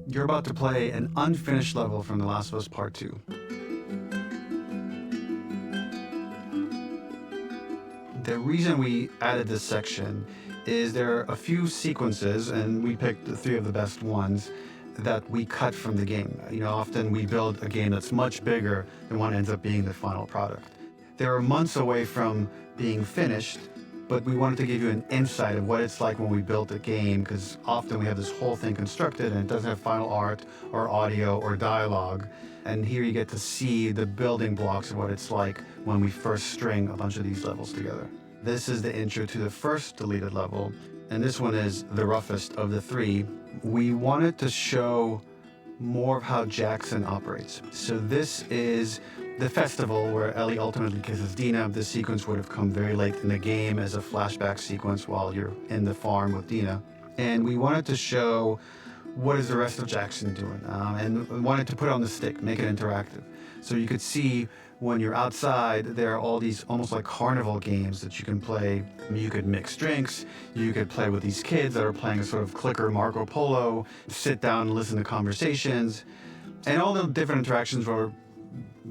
You're about to play an unfinished level from The Last of Us Part 2. The reason we added this section is there are a few sequences, and we picked the 3 of the best ones, that we cut from the game. Often we build a game that's much bigger than what ends up being the final product. They're months away from being finished, but we wanted to give you an insight of what it's like when we built a game, because often we have this whole thing constructed and it doesn't have final art or audio or dialogue. And here you get to see the building blocks of what it's like when we first string a bunch of these levels together. This is the intro to the first deleted level, and this one is the roughest of the 3. We wanted to show more of how Jackson operates. So this is the festival where Ellie ultimately kisses Dina. This sequence would have come very late in the game as a flashback sequence while you're in the farm with Dina. And we wanted to show what is the rest of Jackson doing, and we wanted to put it on the stick, make it interactive. So you could see when you're outside, there are all these almost like carnival games that you can play. You could mix drinks, you could play with these kids that are playing a sort of clicker Marco Polo, sit down and listen to conversations. And all the different interactions were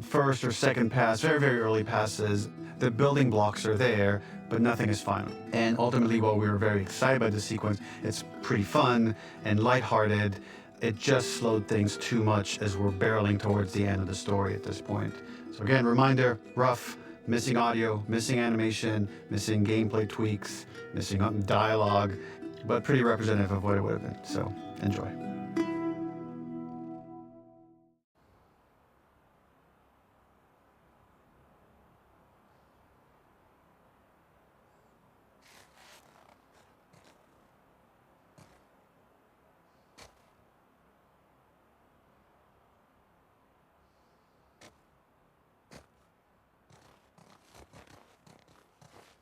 first or second pass, very, very early passes. The building blocks are there, but nothing is final. And ultimately, while we were very excited by the sequence, it's pretty fun and lighthearted. It just slowed things too much as we're barreling towards the end of the story at this point. So again, reminder, rough, missing audio, missing animation, missing gameplay tweaks, missing dialogue, but pretty representative of what it would have been. So enjoy.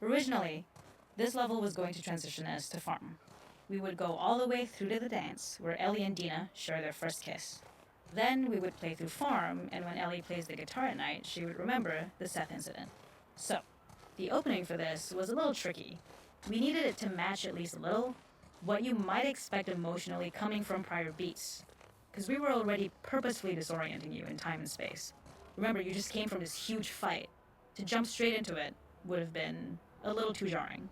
Originally, this level was going to transition us to farm. We would go all the way through to the dance, where Ellie and Dina share their first kiss. Then we would play through farm, and when Ellie plays the guitar at night, she would remember the Seth incident. So, the opening for this was a little tricky. We needed it to match at least a little what you might expect emotionally coming from prior beats, because we were already purposefully disorienting you in time and space. Remember, you just came from this huge fight. To jump straight into it would have been a little too jarring.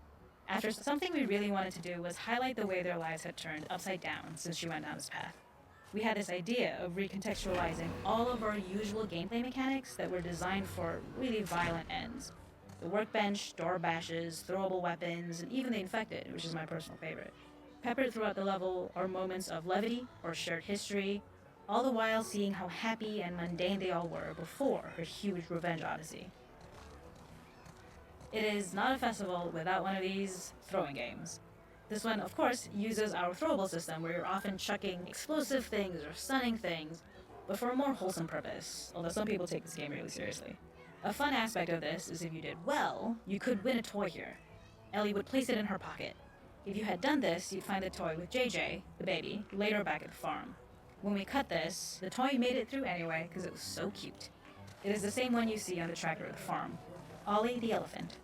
After, something we really wanted to do was highlight the way their lives had turned upside down since she went down this path. We had this idea of recontextualizing all of our usual gameplay mechanics that were designed for really violent ends. The workbench, door bashes, throwable weapons, and even the infected, which is my personal favorite. Peppered throughout the level are moments of levity or shared history, all the while seeing how happy and mundane they all were before her huge revenge odyssey. It is not a festival without one of these throwing games. This one, of course, uses our throwable system where you're often chucking explosive things or stunning things, but for a more wholesome purpose, although some people take this game really seriously. A fun aspect of this is if you did well, you could win a toy here. Ellie would place it in her pocket. If you had done this, you'd find the toy with JJ, the baby, later back at the farm. When we cut this, the toy made it through anyway because it was so cute. It is the same one you see on the tractor at the farm. Ollie the elephant.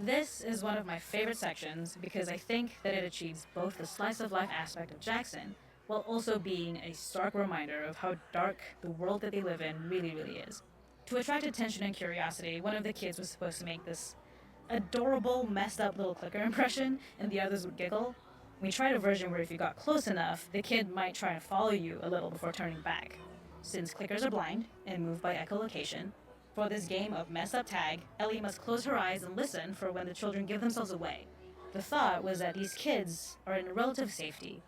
This is one of my favorite sections because I think that it achieves both the slice-of-life aspect of Jackson while also being a stark reminder of how dark the world that they live in really, really is. To attract attention and curiosity, one of the kids was supposed to make this adorable, messed up little clicker impression, and the others would giggle. We tried a version where if you got close enough, the kid might try and follow you a little before turning back. Since clickers are blind and move by echolocation, for this game of mess up tag, Ellie must close her eyes and listen for when the children give themselves away. The thought was that these kids are in relative safety.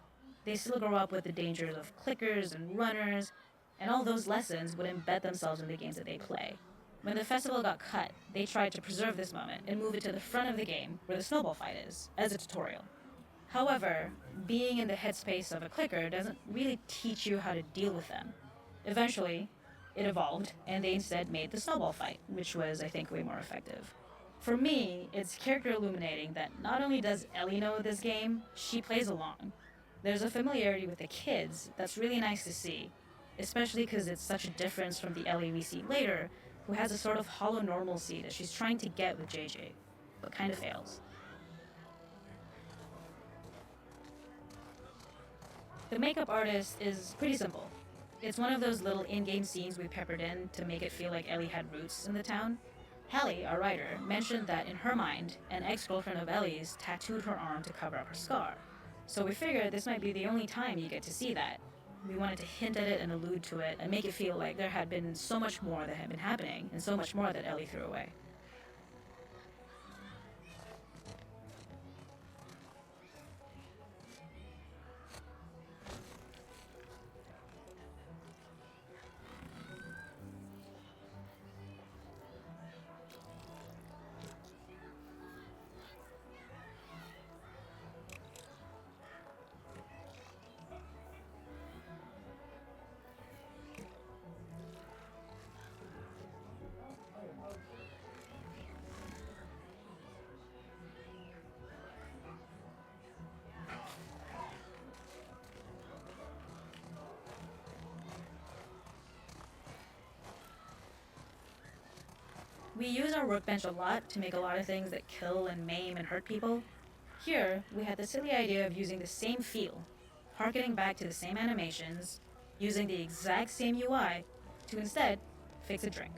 They still grow up with the dangers of clickers and runners, and all those lessons would embed themselves in the games that they play. When the festival got cut, they tried to preserve this moment and move it to the front of the game where the snowball fight is, as a tutorial. However, being in the headspace of a clicker doesn't really teach you how to deal with them. Eventually, It evolved, and they instead made the snowball fight, which was, I think, way more effective. For me, it's character illuminating that not only does Ellie know this game, she plays along. There's a familiarity with the kids that's really nice to see, especially because it's such a difference from the Ellie we see later, who has a sort of hollow normalcy that she's trying to get with JJ, but kind of fails. The makeup artist is pretty simple. It's one of those little in-game scenes we peppered in to make it feel like Ellie had roots in the town. Hallie, our writer, mentioned that in her mind, an ex-girlfriend of Ellie's tattooed her arm to cover up her scar. So we figured this might be the only time you get to see that. We wanted to hint at it and allude to it and make it feel like there had been so much more that had been happening and so much more that Ellie threw away. We use our workbench a lot to make a lot of things that kill and maim and hurt people. Here, we had the silly idea of using the same feel, harkening back to the same animations, using the exact same UI, to instead fix a drink.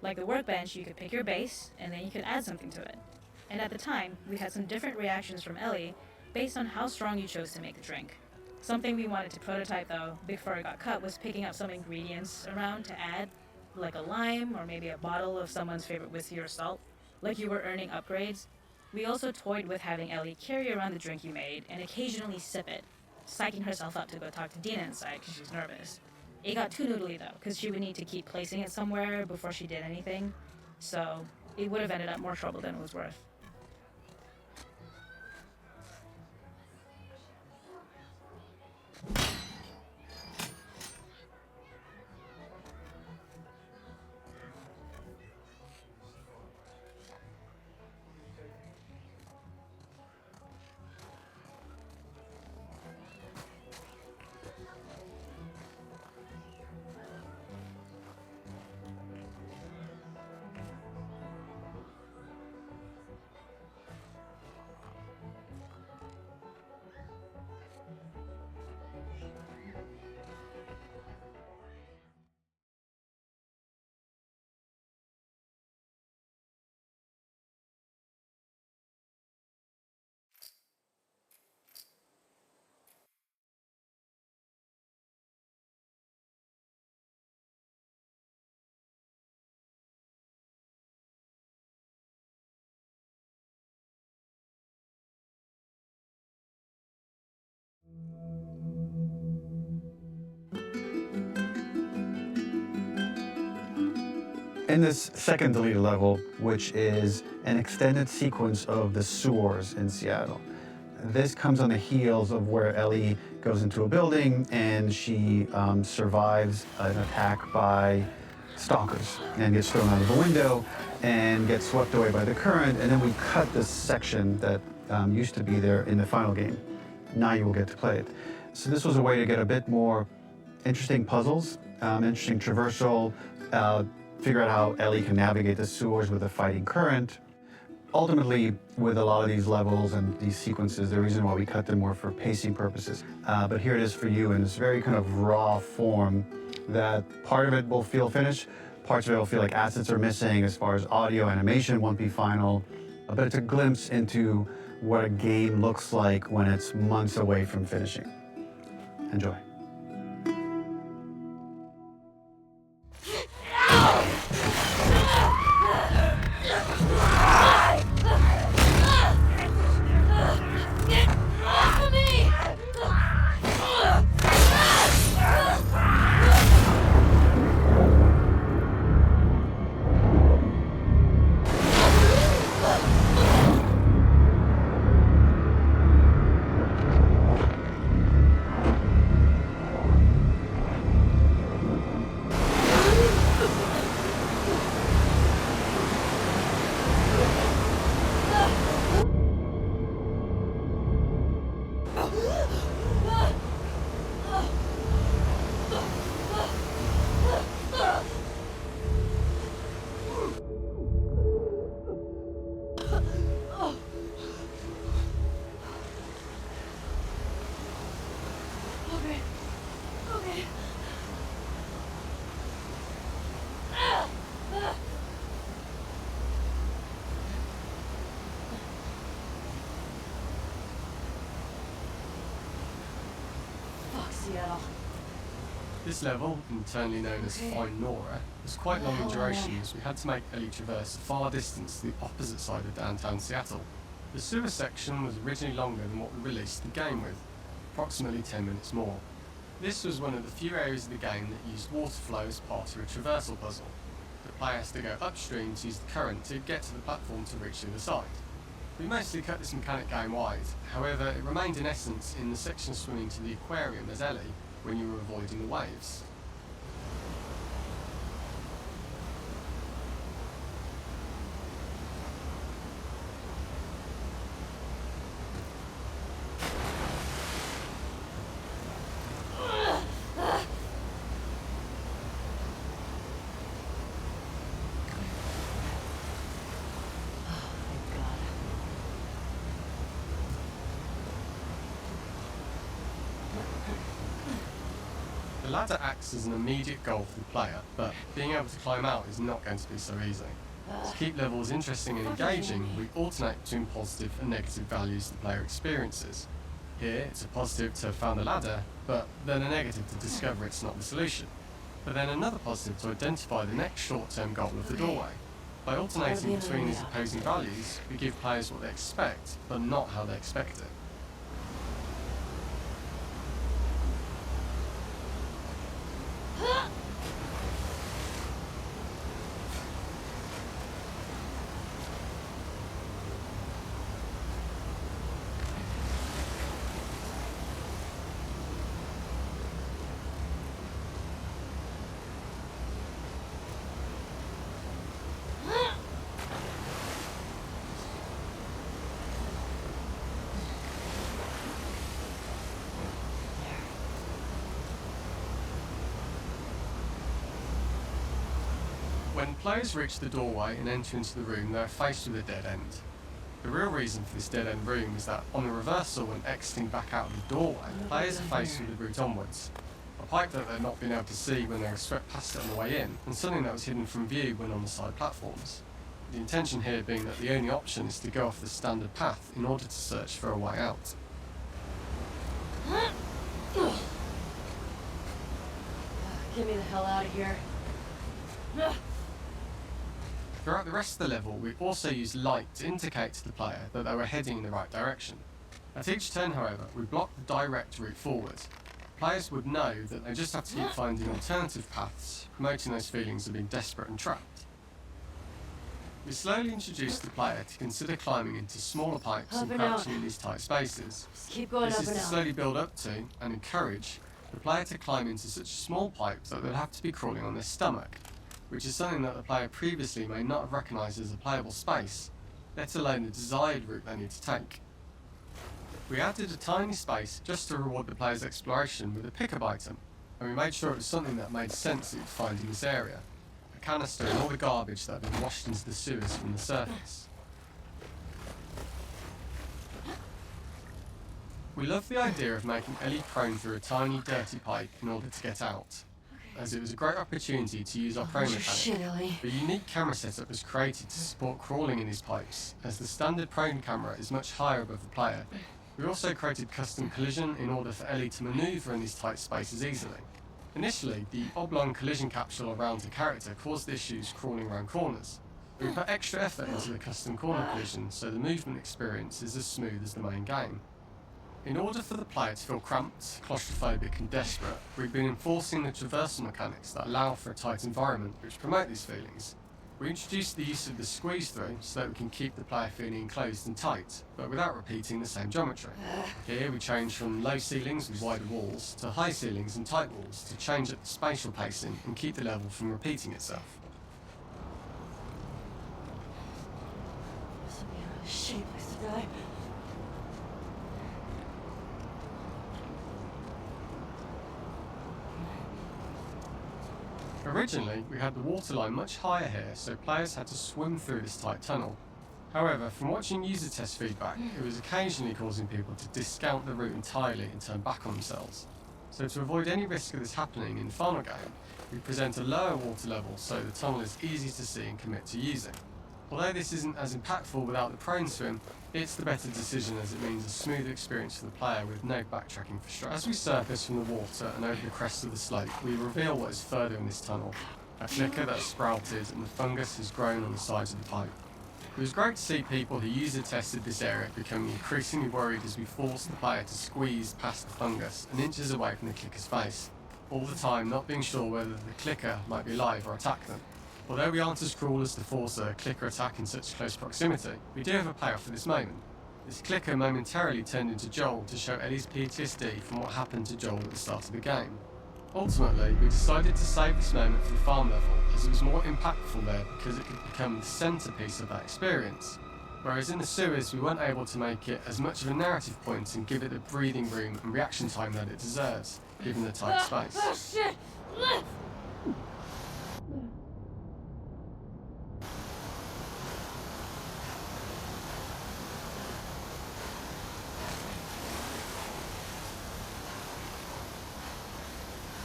Like the workbench, you could pick your base, and then you could add something to it. And at the time, we had some different reactions from Ellie based on how strong you chose to make the drink. Something we wanted to prototype though, before it got cut, was picking up some ingredients around to add, like a lime or maybe a bottle of someone's favorite whiskey or salt, like you were earning upgrades. We also toyed with having Ellie carry around the drink you made and occasionally sip it, psyching herself up to go talk to Dina inside because she's nervous. It got too noodly though, because she would need to keep placing it somewhere before she did anything, so it would have ended up more trouble than it was worth. In this second deleted level, which is an extended sequence of the sewers in Seattle, this comes on the heels of where Ellie goes into a building and she survives an attack by stalkers and gets thrown out of the window and gets swept away by the current, and then we cut this section that used to be there in the final game. Now you will get to play it. So this was a way to get a bit more interesting puzzles, interesting traversal, figure out how Ellie can navigate the sewers with a fighting current. Ultimately, with a lot of these levels and these sequences, the reason why we cut them were for pacing purposes. But here it is for you in this very kind of raw form that part of it will feel finished, parts of it will feel like assets are missing as far as audio, animation won't be final, but it's a glimpse into what a game looks like when it's months away from finishing. Enjoy. Seattle. This level, internally known as Find Nora, was quite long in duration as we had to make Ellie traverse a far distance to the opposite side of downtown Seattle. The sewer section was originally longer than what we released the game with, approximately 10 minutes more. This was one of the few areas of the game that used water flow as part of a traversal puzzle. The player has to go upstream to use the current to get to the platform to reach the other side. We mostly cut this mechanic game wide, however it remained in essence in the section swimming to the aquarium as Ellie when you were avoiding the waves. The ladder acts as an immediate goal for the player, but being able to climb out is not going to be so easy. To keep levels interesting and engaging, we alternate between positive and negative values the player experiences. Here, it's a positive to have found the ladder, but then a negative to discover it's not the solution. But then another positive to identify the next short-term goal of the doorway. By alternating between these opposing values, we give players what they expect, but not how they expect it. When players reach the doorway and enter into the room, they are faced with a dead end. The real reason for this dead end room is that on the reversal when exiting back out of the doorway, players are faced with the route onwards. A pipe that they'd not been able to see when they were swept past it on the way in, and something that was hidden from view when on the side platforms. The intention here being that the only option is to go off the standard path in order to search for a way out. Get me the hell out of here. Throughout the rest of the level, we also used light to indicate to the player that they were heading in the right direction. At each turn, however, we blocked the direct route forward. Players would know that they just have to keep finding alternative paths, promoting those feelings of being desperate and trapped. We slowly introduced the player to consider climbing into smaller pipes and crouching in these tight spaces. Just keep going This up is and to out. slowly build up to and encourage the player to climb into such a small pipe that they'd have to be crawling on their stomach, which is something that the player previously may not have recognised as a playable space, let alone the desired route they need to take. We added a tiny space just to reward the player's exploration with a pickup item, and we made sure it was something that made sense that you'd find in this area. A canister and all the garbage that had been washed into the sewers from the surface. We loved the idea of making Ellie prone through a tiny dirty pipe in order to get out, as it was a great opportunity to use our prone Your shit, mechanic. Ellie. A unique camera setup was created to support crawling in these pipes, as the standard prone camera is much higher above the player. We also created custom collision in order for Ellie to manoeuvre in these tight spaces easily. Initially, the oblong collision capsule around her character caused issues crawling around corners. We put extra effort into the custom corner collision so the movement experience is as smooth as the main game. In order for the player to feel cramped, claustrophobic and desperate, we've been enforcing the traversal mechanics that allow for a tight environment which promote these feelings. We introduced the use of the squeeze through so that we can keep the player feeling enclosed and tight, but without repeating the same geometry. Here we change from low ceilings with wider walls to high ceilings and tight walls to change up the spatial pacing and keep the level from repeating itself. This would be a shitty place to die. Originally, we had the waterline much higher here, so players had to swim through this tight tunnel. However, from watching user test feedback, it was occasionally causing people to discount the route entirely and turn back on themselves. So to avoid any risk of this happening in the final game, we present a lower water level so the tunnel is easy to see and commit to using. Although this isn't as impactful without the prone swim, it's the better decision as it means a smoother experience for the player with no backtracking frustration. As we surface from the water and over the crest of the slope, we reveal what is further in this tunnel, a clicker that's sprouted and the fungus has grown on the sides of the pipe. It was great to see people who user tested this area becoming increasingly worried as we forced the player to squeeze past the fungus and inches away from the clicker's face, all the time not being sure whether the clicker might be alive or attack them. Although we aren't as cruel as to force a clicker attack in such close proximity, we do have a payoff for this moment. This clicker momentarily turned into Joel to show Ellie's PTSD from what happened to Joel at the start of the game. Ultimately, we decided to save this moment for the farm level, as it was more impactful there because it could become the centrepiece of that experience. Whereas in the sewers, we weren't able to make it as much of a narrative point and give it the breathing room and reaction time that it deserves, given the tight space. Oh shit!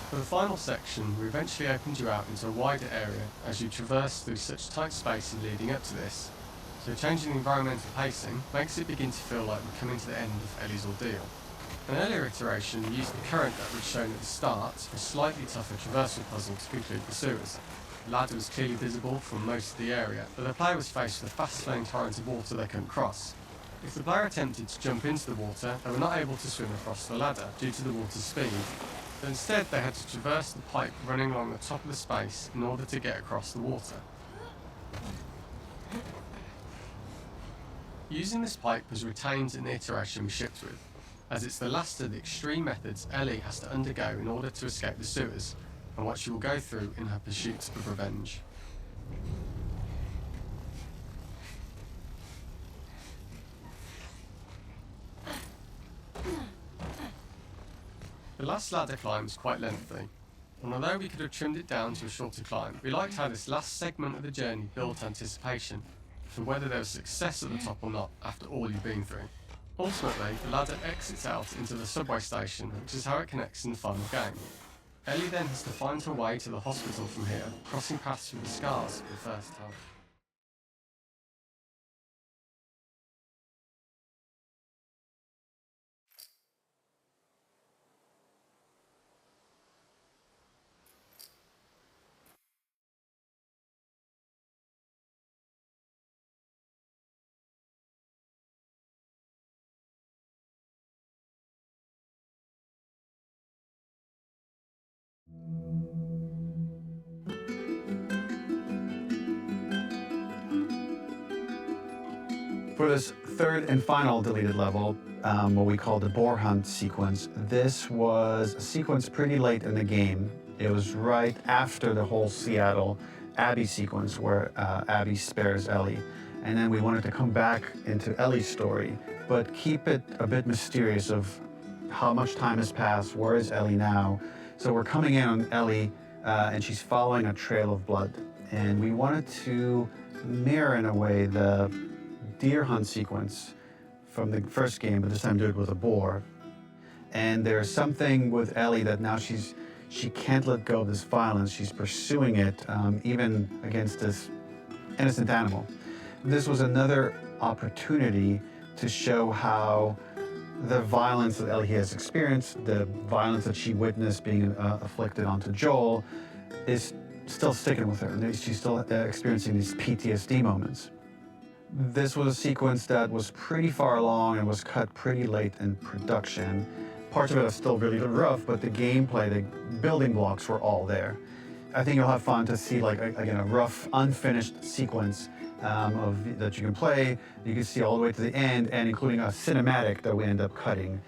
For the final section, we eventually opened you out into a wider area as you traverse through such tight spaces leading up to this, so changing the environmental pacing makes it begin to feel like we're coming to the end of Ellie's ordeal. An earlier iteration used the current that was shown at the start for a slightly tougher traversal puzzle to conclude the sewers. The ladder was clearly visible from most of the area, but the player was faced with a fast-flowing torrent of water they couldn't cross. If the player attempted to jump into the water, they were not able to swim across the ladder due to the water's speed. But instead they had to traverse the pipe running along the top of the space in order to get across the water. Using this pipe was retained in the iteration we shipped with, as it's the last of the extreme methods Ellie has to undergo in order to escape the sewers, and what she will go through in her pursuit of revenge. The last ladder climb is quite lengthy, and although we could have trimmed it down to a shorter climb, we liked how this last segment of the journey built anticipation for whether there was success at the top or not after all you've been through. Ultimately, the ladder exits out into the subway station, which is how it connects in the final game. Ellie then has to find her way to the hospital from here, crossing paths with the scars for the first time. For this third and final deleted level, what we call the boar hunt sequence, this was a sequence pretty late in the game. It was right after the whole Seattle Abby sequence where Abby spares Ellie. And then we wanted to come back into Ellie's story, but keep it a bit mysterious of how much time has passed, where is Ellie now? So we're coming in on Ellie and she's following a trail of blood. And we wanted to mirror in a way the deer hunt sequence from the first game, but this time do it with a boar. And there's something with Ellie that now she can't let go of this violence. She's pursuing it, even against this innocent animal. This was another opportunity to show how the violence that Ellie has experienced, the violence that she witnessed being afflicted onto Joel, is still sticking with her. And she's still experiencing these PTSD moments. This was a sequence that was pretty far along and was cut pretty late in production. Parts of it are still really rough, but the gameplay, the building blocks were all there. I think you'll have fun to see, like, again, a rough, unfinished sequence that you can play. You can see all the way to the end, and including a cinematic that we end up cutting.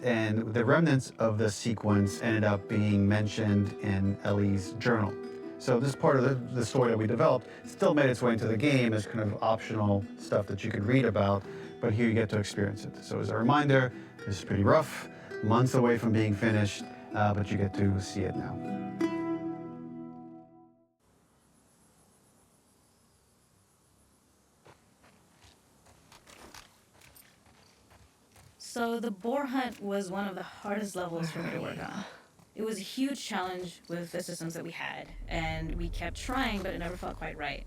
And the remnants of the sequence ended up being mentioned in Ellie's journal. So this part of the story that we developed still made its way into the game as kind of optional stuff that you could read about, but here you get to experience it. So as a reminder, this is pretty rough, months away from being finished, but you get to see it now. So the boar hunt was one of the hardest levels for me to work on. It was a huge challenge with the systems that we had, and we kept trying, but it never felt quite right.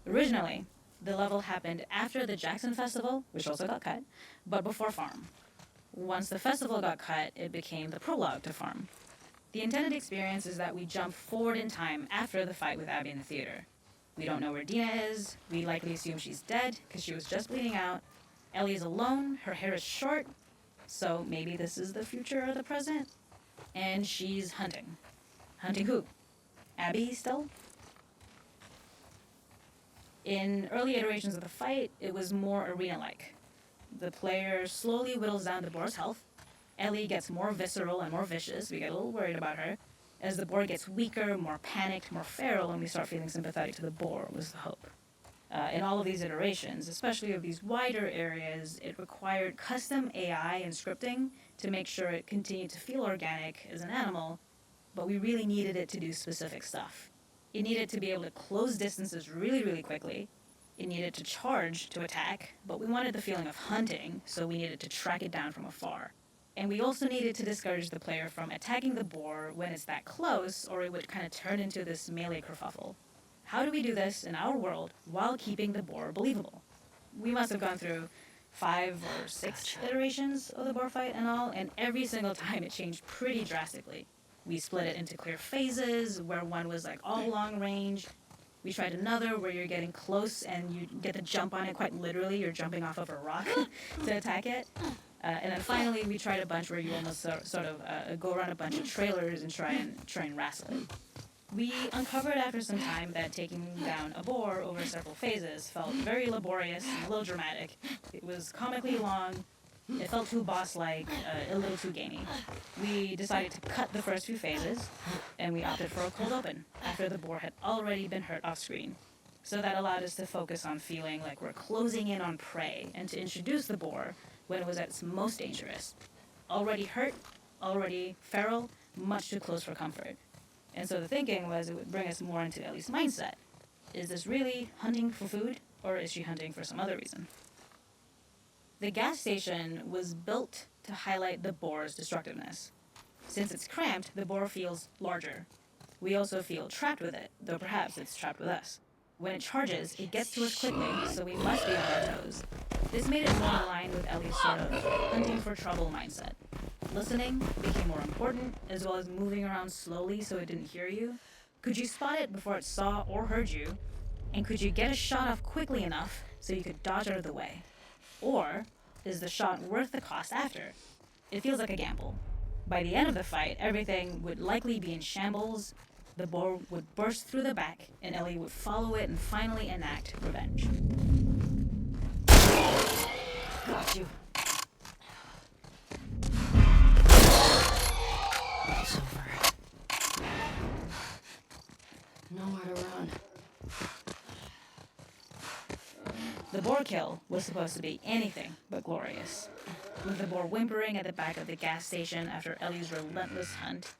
Originally, The level happened after the Jackson Festival, which also got cut, but before Farm. Once the festival got cut, it became the prologue to Farm. The intended experience is that we jump forward in time after the fight with Abby in the theater. We don't know where Dina is. We likely assume she's dead because she was just bleeding out. Ellie is alone. Her hair is short. So maybe this is the future or the present. And she's hunting. Hunting who? Abby still? In early iterations of the fight, it was more arena-like. The player slowly whittles down the boar's health. Ellie gets more visceral and more vicious. We get a little worried about her. As the boar gets weaker, more panicked, more feral, and we start feeling sympathetic to the boar, was the hope. In all of these iterations, especially of these wider areas, it required custom AI and scripting to make sure it continued to feel organic as an animal, but we really needed it to do specific stuff. It needed to be able to close distances really, really quickly. It needed to charge to attack, but we wanted the feeling of hunting, so we needed to track it down from afar. And we also needed to discourage the player from attacking the boar when it's that close, or it would kind of turn into this melee kerfuffle. How do we do this in our world while keeping the boar believable? We must have gone through 5 or 6 iterations of the boar fight and all, and every single time it changed pretty drastically. We split it into clear phases, where one was like all long range. We tried another where you're getting close and you get to jump on it quite literally. You're jumping off of a rock to attack it. And then finally, we tried a bunch where you almost sort of go around a bunch of trailers and try and wrestle it. We uncovered after some time that taking down a boar over several phases felt very laborious and a little dramatic. It was comically long. It felt too boss-like, a little too gamey. We decided to cut the first few phases, and we opted for a cold open after the boar had already been hurt off-screen. So that allowed us to focus on feeling like we're closing in on prey and to introduce the boar when it was at its most dangerous. Already hurt, already feral, much too close for comfort. And so the thinking was it would bring us more into Ellie's mindset. Is this really hunting for food, or is she hunting for some other reason? The gas station was built to highlight the boar's destructiveness. Since it's cramped, the boar feels larger. We also feel trapped with it, though perhaps it's trapped with us. When it charges, it gets to us quickly, so we must be on our toes. This made it more aligned with Ellie's sort of hunting for trouble mindset. Listening became more important, as well as moving around slowly so it didn't hear you. Could you spot it before it saw or heard you? And could you get a shot off quickly enough so you could dodge out of the way? Or is the shot worth the cost after? It feels like a gamble. By the end of the fight, everything would likely be in shambles. The boar would burst through the back, and Ellie would follow it and finally enact revenge. Got you. It's over. Nowhere to run. The boar kill was supposed to be anything but glorious. With the boar whimpering at the back of the gas station after Ellie's relentless hunt.